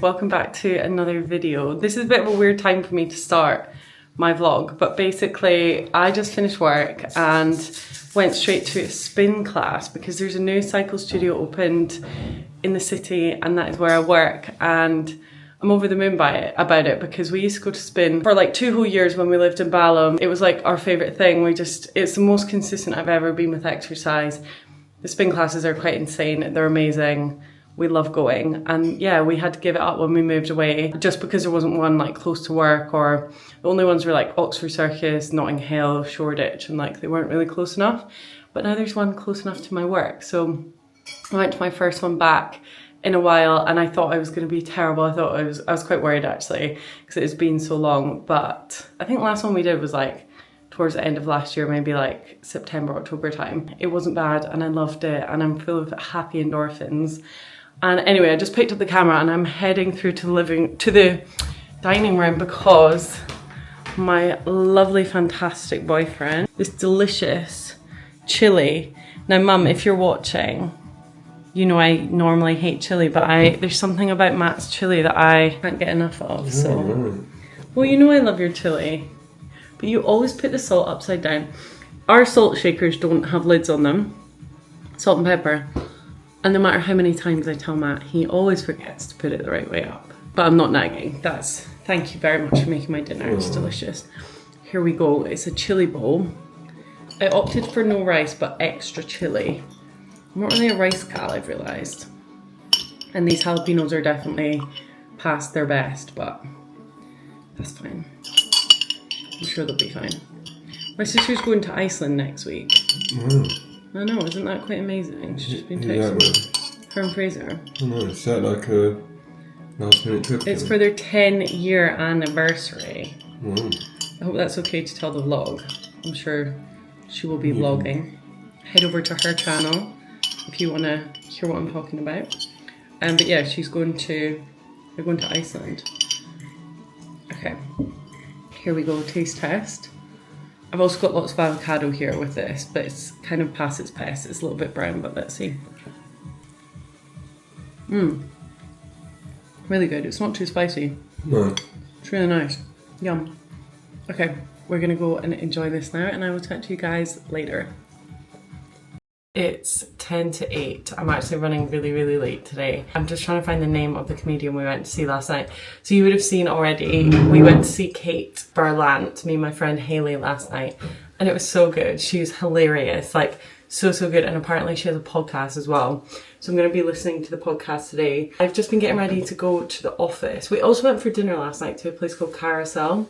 Welcome back to another video. This is a bit of a weird time for me to start my vlog, but basically I just finished work and went straight to a spin class because there's a new cycle studio opened in the city and that is where I work, and I'm over the moon about it because we used to go to spin for like 2 whole years when we lived in Balham. It was like our favourite thing. It's the most consistent I've ever been with exercise. The spin classes are quite insane, they're amazing. We love going, and yeah, we had to give it up when we moved away just because there wasn't one like close to work, or the only ones were like Oxford Circus, Notting Hill, Shoreditch, and like they weren't really close enough. But now there's one close enough to my work, so I went to my first one back in a while, and I thought I was going to be terrible. I was quite worried actually because it has been so long. But I think the last one we did was like towards the end of last year, maybe like September, October time. It wasn't bad and I loved it, and I'm full of happy endorphins. And anyway, I just picked up the camera and I'm heading through to the dining room because my lovely, fantastic boyfriend, this delicious chili. Now, Mum, if you're watching, you know I normally hate chili, but there's something about Matt's chili that I can't get enough of. So, well, you know I love your chili, but you always put the salt upside down. Our salt shakers don't have lids on them, salt and pepper. And no matter how many times I tell Matt, he always forgets to put it the right way up. But I'm not nagging. Thank you very much for making my dinner. It's delicious. Here we go. It's a chili bowl. I opted for no rice, but extra chili. I'm not really a rice gal, I've realised. And these jalapenos are definitely past their best, but that's fine. I'm sure they'll be fine. My sister's going to Iceland next week. I know, isn't that quite amazing? She's just been texting her and Fraser. I know, is that like a last minute trip? It's for their 10-year anniversary. Wow. I hope that's okay to tell the vlog. I'm sure she will be vlogging. Head over to her channel if you want to hear what I'm talking about. But yeah, they're going to Iceland. Okay, here we go, taste test. I've also got lots of avocado here with this, but it's kind of past its best. It's a little bit brown, but let's see. Really good. It's not too spicy. No. It's really nice. Yum. Okay, we're gonna go and enjoy this now, and I will talk to you guys later. It's 10 to 8. I'm actually running really, really late today. I'm just trying to find the name of the comedian we went to see last night. So you would have seen already, we went to see Kate Berlant, me and my friend Hayley, last night. And it was so good. She was hilarious, like so good. And apparently she has a podcast as well. So I'm going to be listening to the podcast today. I've just been getting ready to go to the office. We also went for dinner last night to a place called Carousel,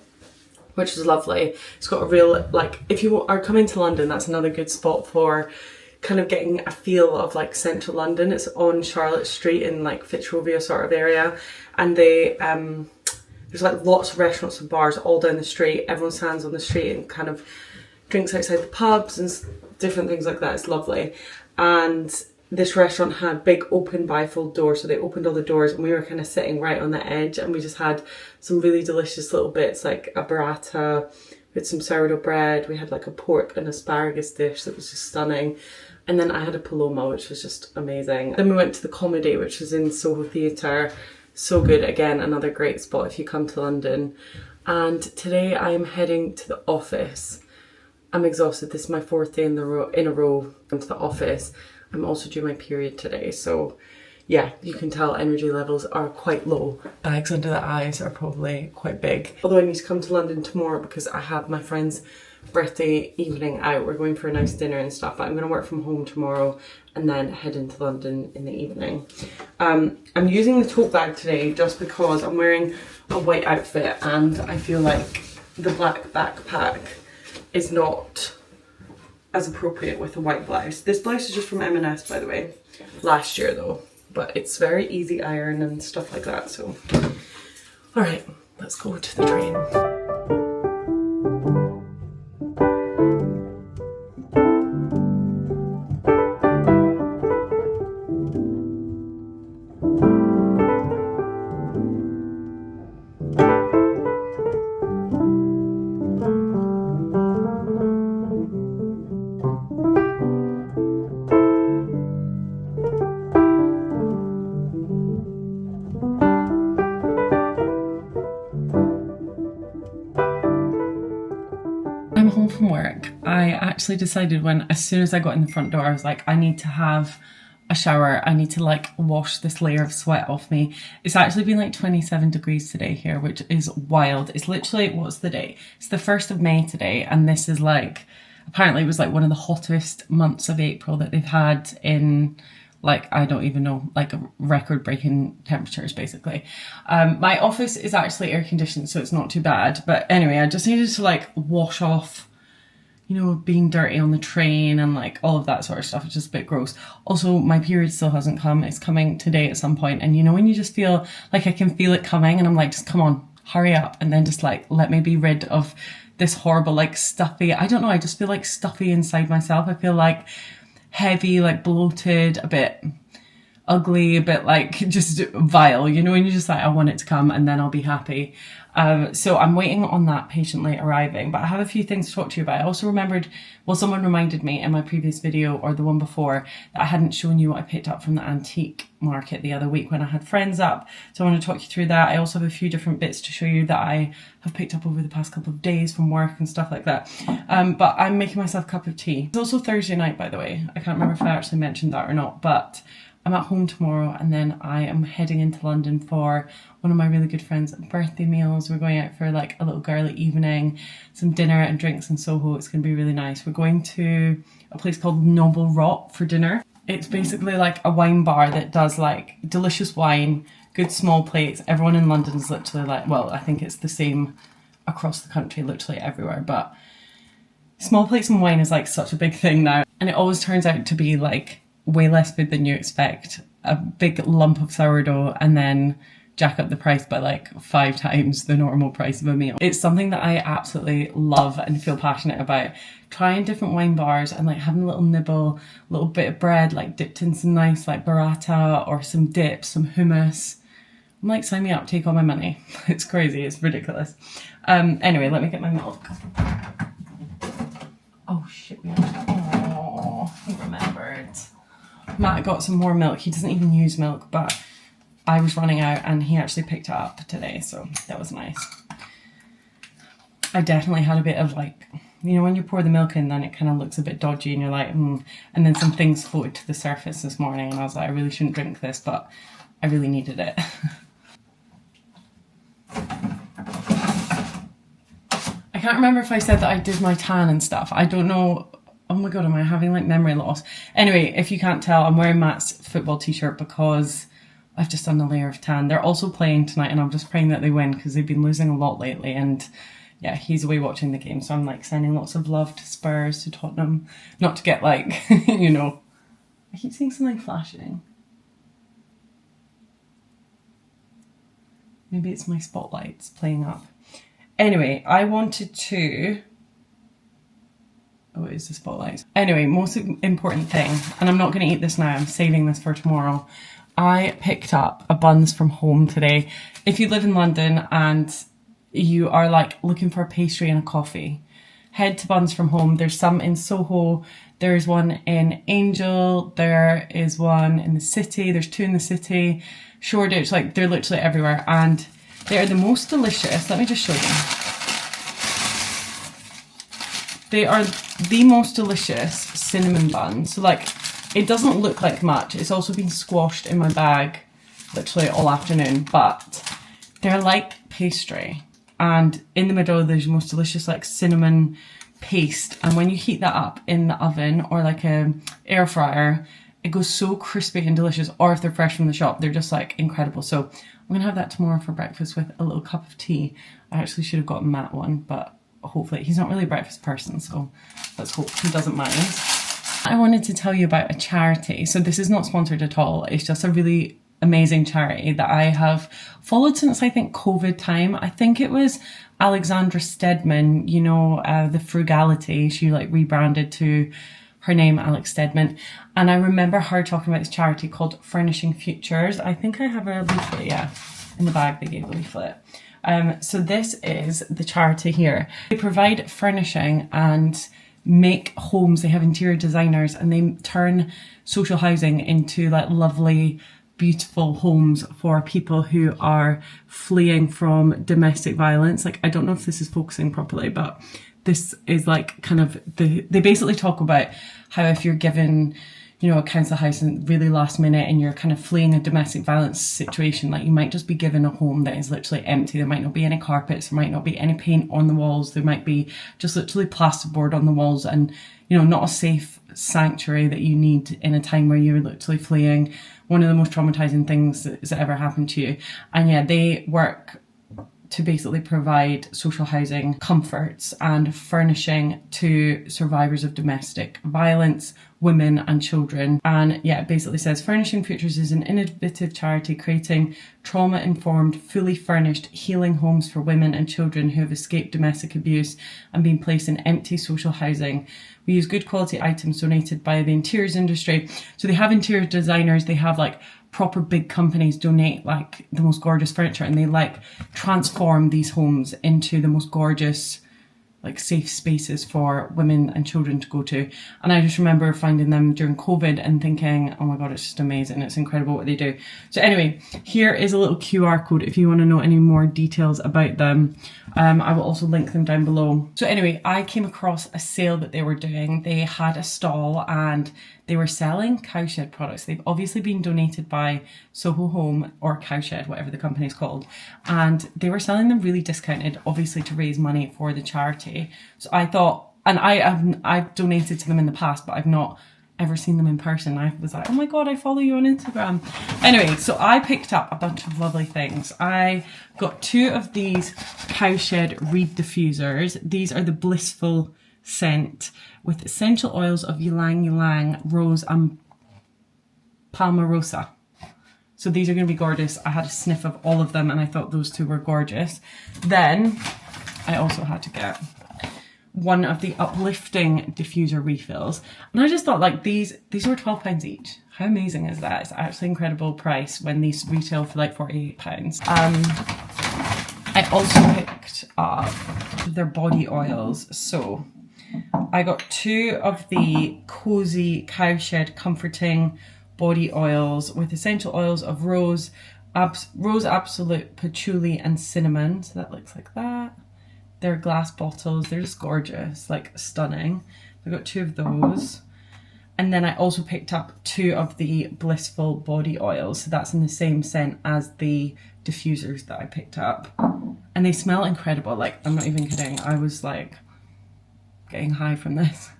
which was lovely. It's got a real, like, if you are coming to London, that's another good spot for kind of getting a feel of like central London. It's on Charlotte Street in like Fitzrovia sort of area, and they there's like lots of restaurants and bars all down the street. Everyone stands on the street and kind of drinks outside the pubs and different things like that. It's lovely. And this restaurant had big open bifold doors, so they opened all the doors and we were kind of sitting right on the edge, and we just had some really delicious little bits like a burrata with some sourdough bread. We had like a pork and asparagus dish that was just stunning. And then I had a paloma, which was just amazing. Then we went to the Comedy, which was in Soho Theatre. So good. Again, another great spot if you come to London. And today I am heading to the office. I'm exhausted. This is my 4th day in a row going to the office. I'm also due my period today. So yeah, you can tell energy levels are quite low. Bags under the eyes are probably quite big. Although I need to come to London tomorrow because I have my friend's birthday evening out. We're going for a nice dinner and stuff, but I'm going to work from home tomorrow and then head into London in the evening. I'm using the tote bag today just because I'm wearing a white outfit and I feel like the black backpack is not as appropriate with a white blouse. This blouse is just from M&S, by the way, last year though, but it's very easy iron and stuff like that. So all right, let's go to the train. work, I actually decided as soon as I got in the front door, I was like, I need to have a shower. I need to like wash this layer of sweat off me. It's actually been like 27 degrees today here, which is wild. It's literally, what's the day? It's the 1st of May today. And this is like, apparently it was like one of the hottest months of April that they've had in like, I don't even know, like record breaking temperatures basically. My office is actually air conditioned, so it's not too bad. But anyway, I just needed to like wash off, you know, being dirty on the train and like all of that sort of stuff. It's just a bit gross. Also, my period still hasn't come. It's coming today at some point. And you know, when you just feel like I can feel it coming and I'm like, just come on, hurry up. And then just like, let me be rid of this horrible, like stuffy, I don't know, I just feel like stuffy inside myself. I feel like heavy, like bloated, a bit ugly, a bit like just vile, you know, and you're just like, I want it to come and then I'll be happy. So I'm waiting on that patiently arriving, but I have a few things to talk to you about. I also remembered, well, someone reminded me in my previous video or the one before that I hadn't shown you what I picked up from the antique market the other week when I had friends up. So I want to talk you through that. I also have a few different bits to show you that I have picked up over the past couple of days from work and stuff like that. But I'm making myself a cup of tea. It's also Thursday night, by the way. I can't remember if I actually mentioned that or not, but I'm at home tomorrow and then I am heading into London for one of my really good friends' birthday meals. We're going out for like a little girly evening, some dinner and drinks in Soho. It's going to be really nice. We're going to a place called Noble Rot for dinner. It's basically like a wine bar that does like delicious wine, good small plates. Everyone in London is literally like, well, I think it's the same across the country, literally everywhere, but small plates and wine is like such a big thing now. And it always turns out to be like way less food than you expect. A big lump of sourdough and then jack up the price by like 5 times the normal price of a meal. It's something that I absolutely love and feel passionate about. Trying different wine bars and like having a little nibble, a little bit of bread like dipped in some nice like burrata or some dip, some hummus. I'm like, sign me up, take all my money. It's crazy, it's ridiculous. Anyway, let me get my milk. Oh shit, he remembered. Matt got some more milk. He doesn't even use milk, but I was running out and he actually picked it up today, so that was nice. I definitely had a bit of like, you know, when you pour the milk in, then it kind of looks a bit dodgy and you're like, And then some things floated to the surface this morning and I was like, I really shouldn't drink this, but I really needed it. I can't remember if I said that I did my tan and stuff. I don't know. Oh my God, am I having like memory loss? Anyway, if you can't tell, I'm wearing Matt's football t-shirt because I've just done a layer of tan. They're also playing tonight and I'm just praying that they win because they've been losing a lot lately. And yeah, he's away watching the game. So I'm like sending lots of love to Spurs, to Tottenham. Not to get like, you know, I keep seeing something flashing. Maybe it's my spotlights playing up. Anyway, I wanted to... Oh, it is the spotlight. Anyway, most important thing, and I'm not going to eat this now, I'm saving this for tomorrow. I picked up a buns from home today. If you live in London and you are like looking for a pastry and a coffee, head to Buns from Home. There's some in Soho, there's one in Angel, there is one in the city, there's 2 in the city, Shoreditch, like they're literally everywhere and they are the most delicious. Let me just show you. They are the most delicious cinnamon buns. So like, it doesn't look like much. It's also been squashed in my bag literally all afternoon, but they're like pastry. And in the middle, there's the most delicious like cinnamon paste. And when you heat that up in the oven or like a air fryer, it goes so crispy and delicious. Or if they're fresh from the shop, they're just like incredible. So I'm gonna have that tomorrow for breakfast with a little cup of tea. I actually should have gotten Matt one, but hopefully he's not really a breakfast person, so let's hope he doesn't mind. I wanted to tell you about a charity. So this is not sponsored at all. It's just a really amazing charity that I have followed since I think COVID time. I think it was Alexandra Stedman, you know, the Frugality. She like rebranded to her name, Alex Stedman. And I remember her talking about this charity called Furnishing Futures. I think I have a leaflet, yeah, in the bag they gave a leaflet. So this is the charity here. They provide furnishing and make homes. They have interior designers and they turn social housing into like lovely, beautiful homes for people who are fleeing from domestic violence. Like, I don't know if this is focusing properly, but this is like kind of they basically talk about how if you're given, you know, a council house and really last minute and you're kind of fleeing a domestic violence situation, like you might just be given a home that is literally empty. There might not be any carpets, there might not be any paint on the walls, there might be just literally plasterboard on the walls, and, you know, not a safe sanctuary that you need in a time where you're literally fleeing one of the most traumatizing things that's ever happened to you. And yeah, they work to basically provide social housing, comforts and furnishing to survivors of domestic violence, women and children. And yeah, it basically says Furnishing Futures is an innovative charity creating trauma-informed, fully furnished healing homes for women and children who have escaped domestic abuse and been placed in empty social housing. We use good quality items donated by the interiors industry. So they have interior designers, they have like proper big companies donate like the most gorgeous furniture, and they like transform these homes into the most gorgeous like safe spaces for women and children to go to. And I just remember finding them during COVID and thinking, oh my God, it's just amazing. It's incredible what they do. So anyway, here is a little QR code if you want to know any more details about them. I will also link them down below. So anyway, I came across a sale that they were doing. They had a stall and they were selling cowshed products. They've obviously been donated by Soho Home or Cowshed, whatever the company's called. And they were selling them really discounted, obviously to raise money for the charity. So I thought, and I've donated to them in the past, but I've not ever seen them in person. I was like, oh my God, I follow you on Instagram. Anyway, so I picked up a bunch of lovely things. I got 2 of these cowshed reed diffusers. These are the Blissful scent with essential oils of ylang ylang, rose and palmarosa. So these are going to be gorgeous. I had a sniff of all of them and I thought those 2 were gorgeous. Then I also had to get one of the uplifting diffuser refills, and I just thought like these were £12 each. How amazing is that? It's actually an incredible price when these retail for like £48. I also picked up their body oils. So I got 2 of the cozy cowshed comforting body oils with essential oils of rose absolute, patchouli and cinnamon. So that looks like that. They're glass bottles. They're just gorgeous, like stunning. I got 2 of those. And then I also picked up 2 of the Blissful body oils. So that's in the same scent as the diffusers that I picked up. And they smell incredible. Like, I'm not even kidding. I was like getting high from this.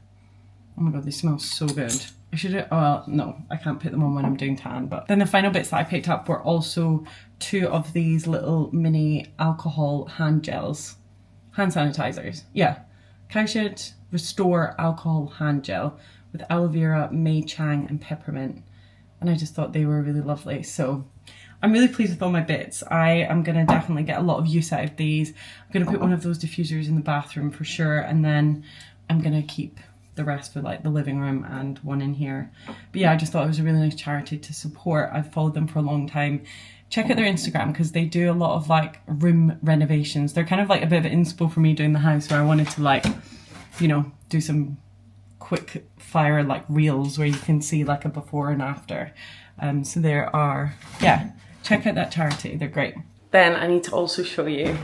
Oh my God, they smell so good. I should have, oh no, I can't put them on when I'm doing tan. But then the final bits that I picked up were also 2 of these little mini alcohol hand gels. Hand sanitizers. Yeah. Cowshed Restore Alcohol Hand Gel with aloe vera, Mei Chang and peppermint. And I just thought they were really lovely. So I'm really pleased with all my bits. I am going to definitely get a lot of use out of these. I'm going to put one of those diffusers in the bathroom for sure. And then I'm going to keep the rest for like the living room and one in here. But yeah, I just thought it was a really nice charity to support. I've followed them for a long time. Check out their Instagram because they do a lot of like room renovations. They're kind of like a bit of an inspo for me doing the house, where I wanted to like, you know, do some quick fire like reels where you can see like a before and after. So there are, yeah, check out that charity. They're great. Then I need to also show you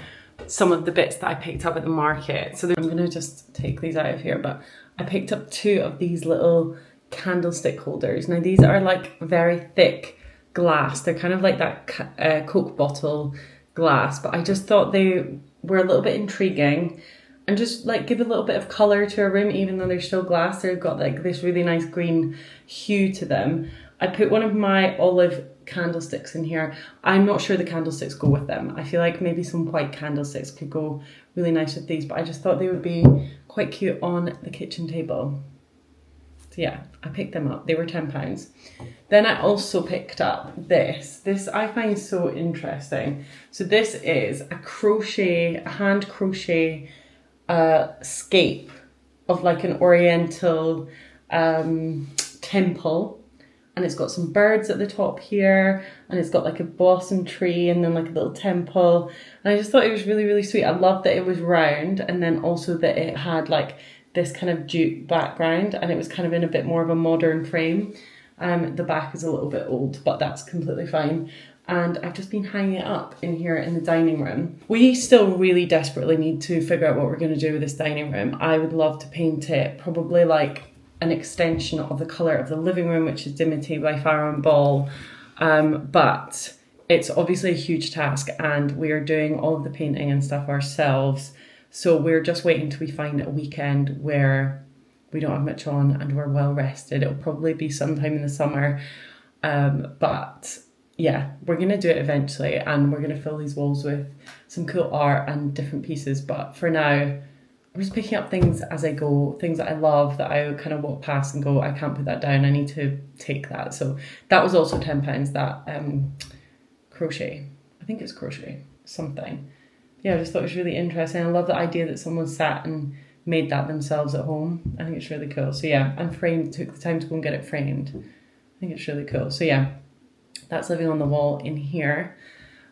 some of the bits that I picked up at the market. So I'm going to just take these out of here, but I picked up 2 of these little candlestick holders. Now these are like very thick glass. They're kind of like that Coke bottle glass, but I just thought they were a little bit intriguing and just like give a little bit of colour to a room, even though they're still glass. They've got like this really nice green hue to them. I put one of my olive candlesticks in here. I'm not sure the candlesticks go with them. I feel like maybe some white candlesticks could go really nice with these, but I just thought they would be quite cute on the kitchen table. So yeah, I picked them up. They were £10. Then I also picked up this. This I find so interesting. So this is a hand crochet scape of like an oriental temple. And it's got some birds at the top here, and it's got like a blossom tree and then like a little temple. And I just thought it was really, really sweet. I loved that it was round, and then also that it had like this kind of jute background, and it was kind of in a bit more of a modern frame. The back is a little bit old, but that's completely fine. and I've just been hanging it up in here in the dining room. We still really desperately need to figure out what we're going to do with this dining room. I would love to paint it probably like an extension of the colour of the living room, which is Dimity by Farrow and Ball, but it's obviously a huge task and we are doing all of the painting and stuff ourselves. So we're just waiting till we find a weekend where we don't have much on and we're well rested. It'll probably be sometime in the summer. But yeah, we're going to do it eventually and we're going to fill these walls with some cool art and different pieces. But for now, I'm just picking up things as I go, things that I love that I kind of walk past and go, I can't put that down. I need to take that. So that was also £10, that crochet. I think it's crochet, something. Yeah, I just thought it was really interesting. I love the idea that someone sat and made that themselves at home. I think it's really cool. So yeah, and took the time to go and get it framed. I think it's really cool. So yeah, that's living on the wall in here.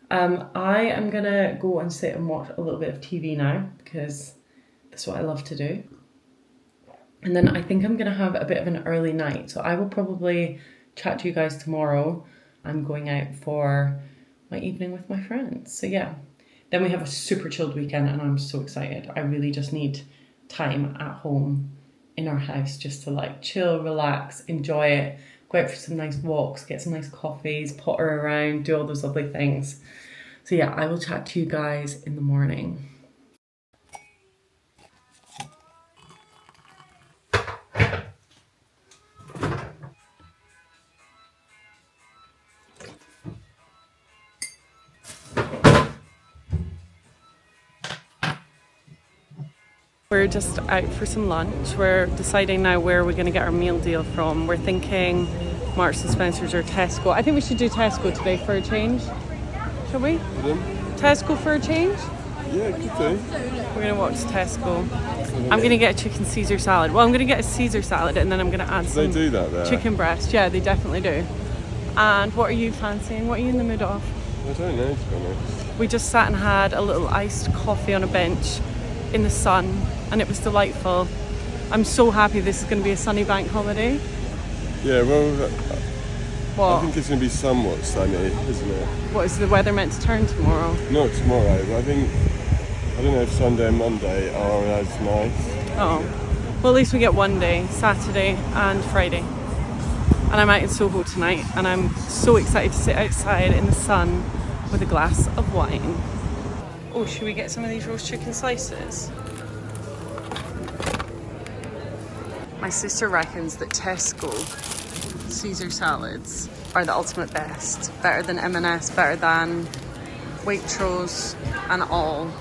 I am gonna go and sit and watch a little bit of TV now because that's what I love to do. And then I think I'm gonna have a bit of an early night. So I will probably chat to you guys tomorrow. I'm going out for my evening with my friends. So yeah, then we have a super chilled weekend and I'm so excited. I really just need time at home in our house just to like chill, relax, enjoy it, go out for some nice walks, get some nice coffees, potter around, do all those lovely things. So yeah, I will chat to you guys in the morning. We're just out for some lunch. We're deciding now where we're going to get our meal deal from. We're thinking Marks and Spencer's or Tesco. I think we should do Tesco today for a change. Shall we? Tesco for a change? Yeah, good day. We're going to walk to Tesco. I'm going to get a chicken Caesar salad. Well, I'm going to get a Caesar salad and then I'm going to add some they do that there? Chicken breast. Yeah, they definitely do. And what are you fancying? What are you in the mood of? I don't know, to be honest. We just sat and had a little iced coffee on a bench in the sun and it was delightful. I'm so happy this is going to be a sunny bank holiday. Yeah, well, What? I think it's going to be somewhat sunny, isn't it? What, is the weather meant to turn tomorrow? Not tomorrow, but I don't know if Sunday and Monday are as nice. Oh, well at least we get one day, Saturday and Friday. And I'm out in Soho tonight and I'm so excited to sit outside in the sun with a glass of wine. Oh, should we get some of these roast chicken slices? My sister reckons that Tesco Caesar salads are the ultimate best. Better than M&S, better than Waitrose and all.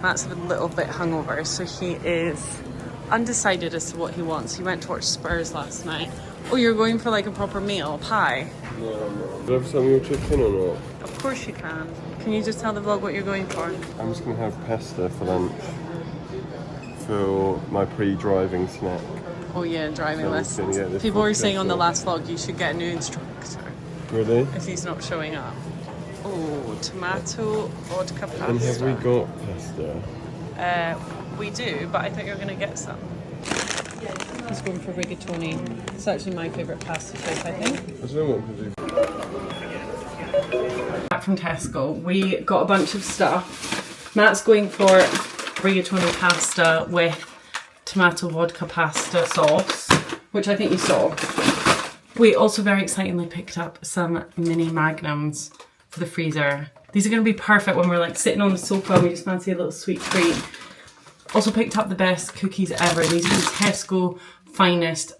Matt's a little bit hungover, so he is undecided as to what he wants. He went to watch Spurs last night. Oh, you're going for like a proper meal, pie? No. Do I have some of your chicken or not? Of course you can. Can you just tell the vlog what you're going for? I'm just going to have pasta for lunch for my pre-driving snack. Oh yeah, driving So lessons. People were saying on the last vlog you should get a new instructor Really? if he's not showing up. Oh, tomato vodka pasta. And have we got pasta? We do, but I thought you were going to get some. He's going for rigatoni. It's actually my favourite pasta shape, I think. I don't know what we do. Back from Tesco, we got a bunch of stuff. Matt's going for rigatoni pasta with tomato vodka pasta sauce, which I think you saw. We also very excitingly picked up some mini magnums for the freezer. These are going to be perfect when we're like sitting on the sofa and we just fancy a little sweet treat. Also picked up the best cookies ever. These are the Tesco Finest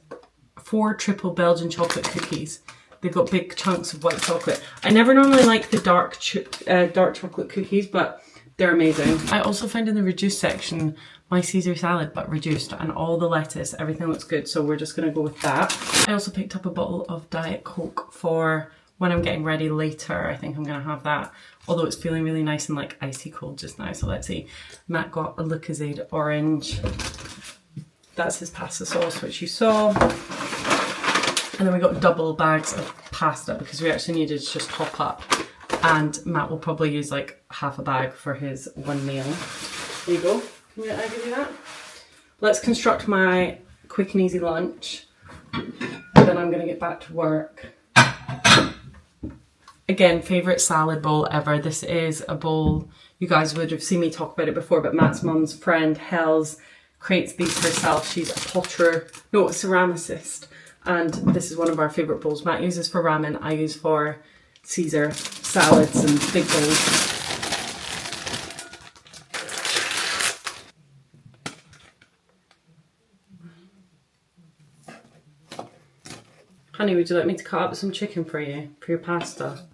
4 triple Belgian chocolate cookies. They've got big chunks of white chocolate. I never normally like the dark chocolate cookies, but they're amazing. I also found in the reduced section my Caesar salad, but reduced, and all the lettuce, everything looks good, so we're just gonna go with that. I also picked up a bottle of Diet Coke for when I'm getting ready later. I think I'm gonna have that, although it's feeling really nice and like icy cold just now, so let's see. Matt got a Lucozade orange. That's his pasta sauce, which you saw. And then we got double bags of pasta because we actually needed to just top up. And Matt will probably use like half a bag for his one meal. There you go. Can I give you that? Let's construct my quick and easy lunch. And then I'm going to get back to work Again, favourite salad bowl ever. This is a bowl, you guys would have seen me talk about it before, but Matt's mum's friend, Hells, creates these herself. She's a ceramicist. And this is one of our favourite bowls. Matt uses for ramen, I use for Caesar salads and big bowls. Honey, would you like me to cut up some chicken for you, for your pasta?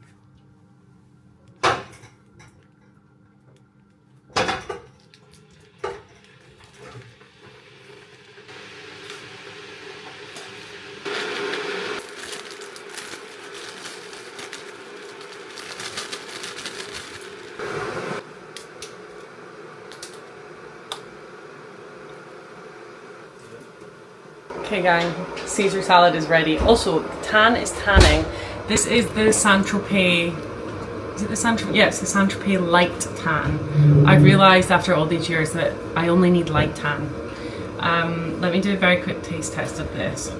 Okay gang, Caesar salad is ready. Also, the tan is tanning. This is the Saint-Tropez, is it the Saint-Tropez? Yeah, it's the Saint-Tropez light tan. I've realised after all these years that I only need light tan. Let me do a very quick taste test of this.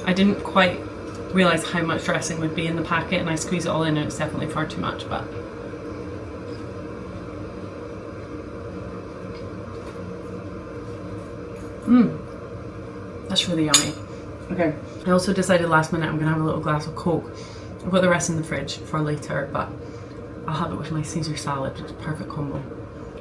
I didn't quite realise how much dressing would be in the packet and I squeeze it all in and it's definitely far too much, but... That's really yummy. Okay, I also decided last minute I'm gonna have a little glass of Coke. I've got the rest in the fridge for later, but I'll have it with my Caesar salad. It's a perfect combo.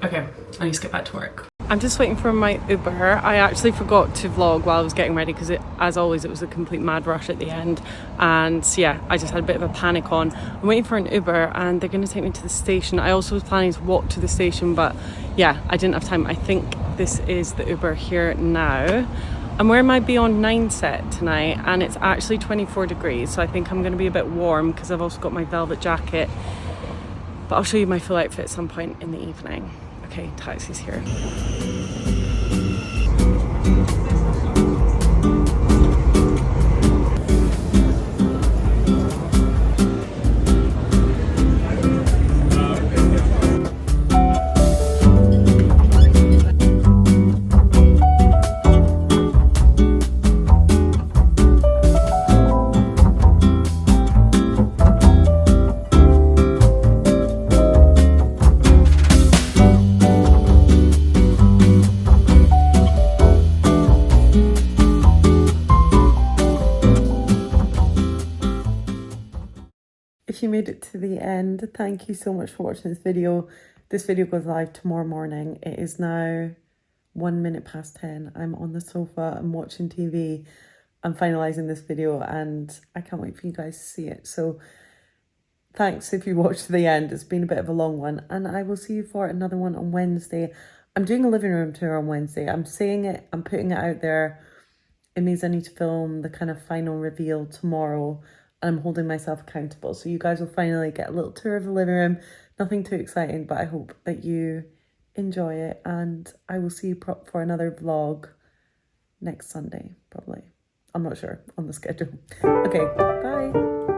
Okay, I need to get back to work. I'm just waiting for my Uber. I actually forgot to vlog while I was getting ready because as always, it was a complete mad rush at the end. And yeah, I just had a bit of a panic on. I'm waiting for an Uber and they're gonna take me to the station. I also was planning to walk to the station, but yeah, I didn't have time. I think this is the Uber here now. I'm wearing my Beyond 9 set tonight and it's actually 24 degrees, so I think I'm going to be a bit warm because I've also got my velvet jacket. But I'll show you my full outfit at some point in the evening. Okay, taxi's here. If you made it to the end, thank you so much for watching this video. This video goes live tomorrow morning. It is now 1 minute past 10. I'm on the sofa, I'm watching TV. I'm finalising this video and I can't wait for you guys to see it. So thanks if you watched to the end. It's been a bit of a long one and I will see you for another one on Wednesday. I'm doing a living room tour on Wednesday. I'm saying it, I'm putting it out there. It means I need to film the kind of final reveal tomorrow. I'm holding myself accountable. So you guys will finally get a little tour of the living room. Nothing too exciting, but I hope that you enjoy it. And I will see you for another vlog next Sunday, probably. I'm not sure on the schedule. Okay, bye.